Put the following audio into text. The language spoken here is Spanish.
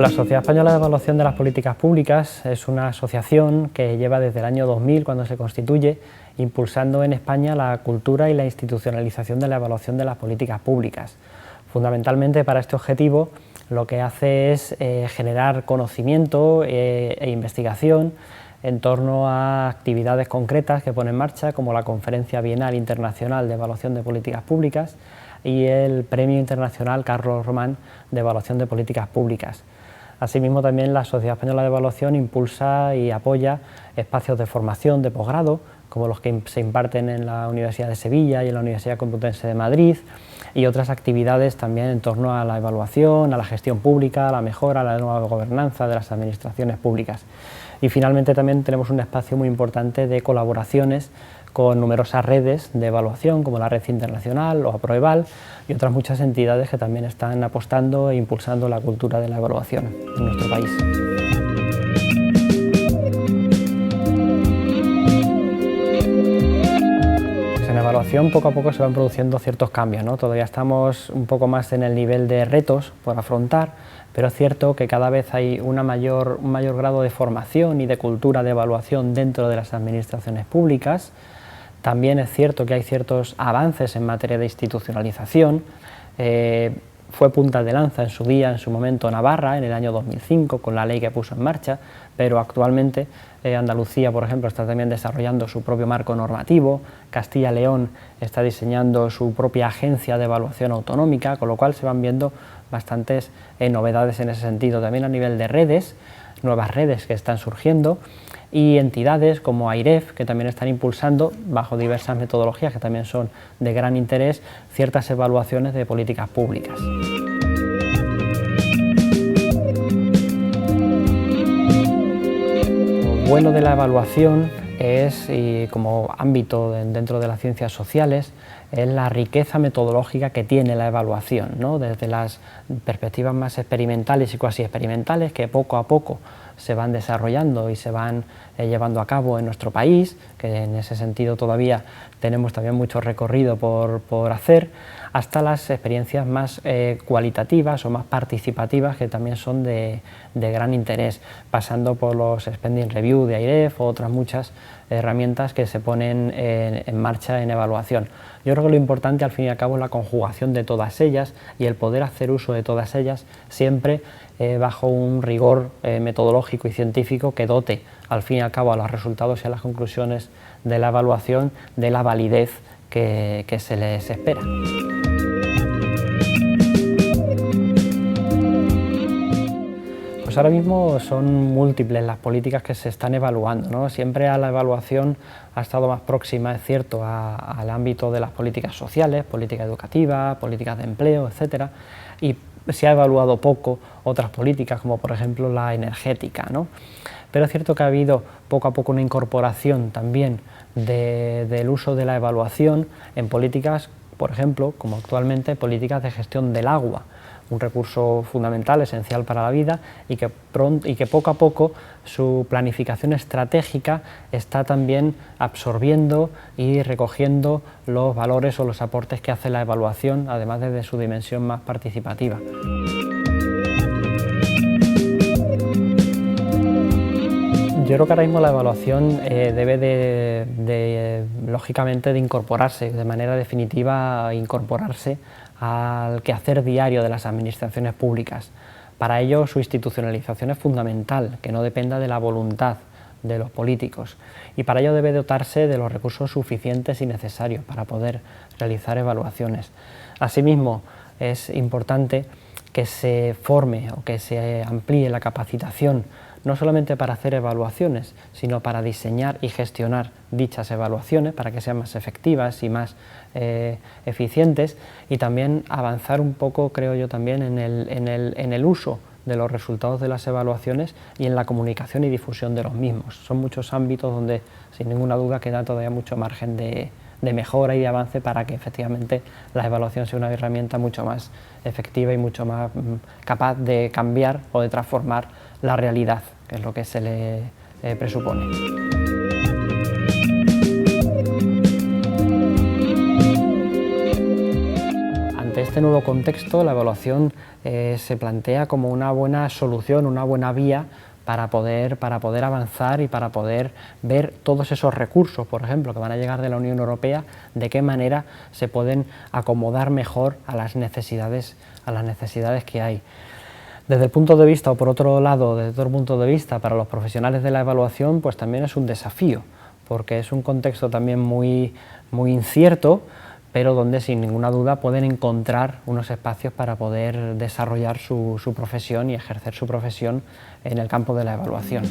Pues la Sociedad Española de Evaluación de las Políticas Públicas es una asociación que lleva desde el año 2000, cuando se constituye, impulsando en España la cultura y la institucionalización de la evaluación de las políticas públicas. Fundamentalmente para este objetivo lo que hace es generar conocimiento e investigación en torno a actividades concretas que pone en marcha, como la Conferencia Bienal Internacional de Evaluación de Políticas Públicas y el Premio Internacional Carlos Román de Evaluación de Políticas Públicas. Asimismo, también la Sociedad Española de Evaluación impulsa y apoya espacios de formación de posgrado, como los que se imparten en la Universidad de Sevilla y en la Universidad Complutense de Madrid, y otras actividades también en torno a la evaluación, a la gestión pública, a la mejora, a la nueva gobernanza de las administraciones públicas. Y finalmente también tenemos un espacio muy importante de colaboraciones con numerosas redes de evaluación, como la Red Internacional o APROEVAL, y otras muchas entidades que también están apostando e impulsando la cultura de la evaluación en nuestro país. En evaluación poco a poco se van produciendo ciertos cambios, ¿no? Todavía estamos un poco más en el nivel de retos por afrontar, pero es cierto que cada vez hay un mayor grado de formación y de cultura de evaluación dentro de las administraciones públicas. También es cierto que hay ciertos avances en materia de institucionalización. Fue punta de lanza en su día, en su momento, Navarra, en el año 2005, con la ley que puso en marcha, pero actualmente Andalucía, por ejemplo, está también desarrollando su propio marco normativo, Castilla y León está diseñando su propia agencia de evaluación autonómica, con lo cual se van viendo bastantes novedades en ese sentido. También a nivel de redes, nuevas redes que están surgiendo, y entidades como AIREF, que también están impulsando, bajo diversas metodologías que también son de gran interés, ciertas evaluaciones de políticas públicas. Lo bueno de la evaluación es, y como ámbito dentro de las ciencias sociales, es la riqueza metodológica que tiene la evaluación, ¿no? Desde las perspectivas más experimentales y cuasi experimentales, que poco a poco se van desarrollando y se van llevando a cabo en nuestro país, que en ese sentido todavía tenemos también mucho recorrido por hacer, hasta las experiencias más cualitativas o más participativas, que también son de gran interés, pasando por los Spending Review de AIREF o otras muchas herramientas que se ponen en marcha en evaluación. Yo creo que lo importante al fin y al cabo es la conjugación de todas ellas y el poder hacer uso de todas ellas siempre bajo un rigor metodológico y científico que dote al fin y al cabo a los resultados y a las conclusiones de la evaluación de la validez que se les espera. Pues ahora mismo son múltiples las políticas que se están evaluando, ¿no? Siempre a la evaluación ha estado más próxima, es cierto, al ámbito de las políticas sociales, política educativa, políticas de empleo, etcétera, y se ha evaluado poco otras políticas, como por ejemplo la energética, ¿no? Pero es cierto que ha habido poco a poco una incorporación también del uso de la evaluación en políticas, por ejemplo, como actualmente políticas de gestión del agua, un recurso fundamental, esencial para la vida, y que poco a poco su planificación estratégica está también absorbiendo y recogiendo los valores o los aportes que hace la evaluación, además de su dimensión más participativa. Yo creo que ahora mismo la evaluación debe lógicamente de incorporarse, de manera definitiva, incorporarse al quehacer diario de las administraciones públicas. Para ello su institucionalización es fundamental, que no dependa de la voluntad de los políticos, y para ello debe dotarse de los recursos suficientes y necesarios para poder realizar evaluaciones. Asimismo, es importante que se forme o que se amplíe la capacitación, no solamente para hacer evaluaciones, sino para diseñar y gestionar dichas evaluaciones, para que sean más efectivas y más eficientes, y también avanzar un poco, creo yo, también en el uso de los resultados de las evaluaciones y en la comunicación y difusión de los mismos. Son muchos ámbitos donde, sin ninguna duda, queda todavía mucho margen de mejora y de avance para que efectivamente la evaluación sea una herramienta mucho más efectiva y mucho más capaz de cambiar o de transformar la realidad, que es lo que se le presupone. este nuevo contexto la evaluación se plantea como una buena solución, una buena vía para poder avanzar y para poder ver todos esos recursos, por ejemplo, que van a llegar de la Unión Europea, de qué manera se pueden acomodar mejor a las necesidades que hay. Desde el punto de vista, o por otro lado, desde otro punto de vista, para los profesionales de la evaluación, pues también es un desafío, porque es un contexto también muy incierto, pero donde sin ninguna duda pueden encontrar unos espacios para poder desarrollar su profesión y ejercer su profesión en el campo de la evaluación.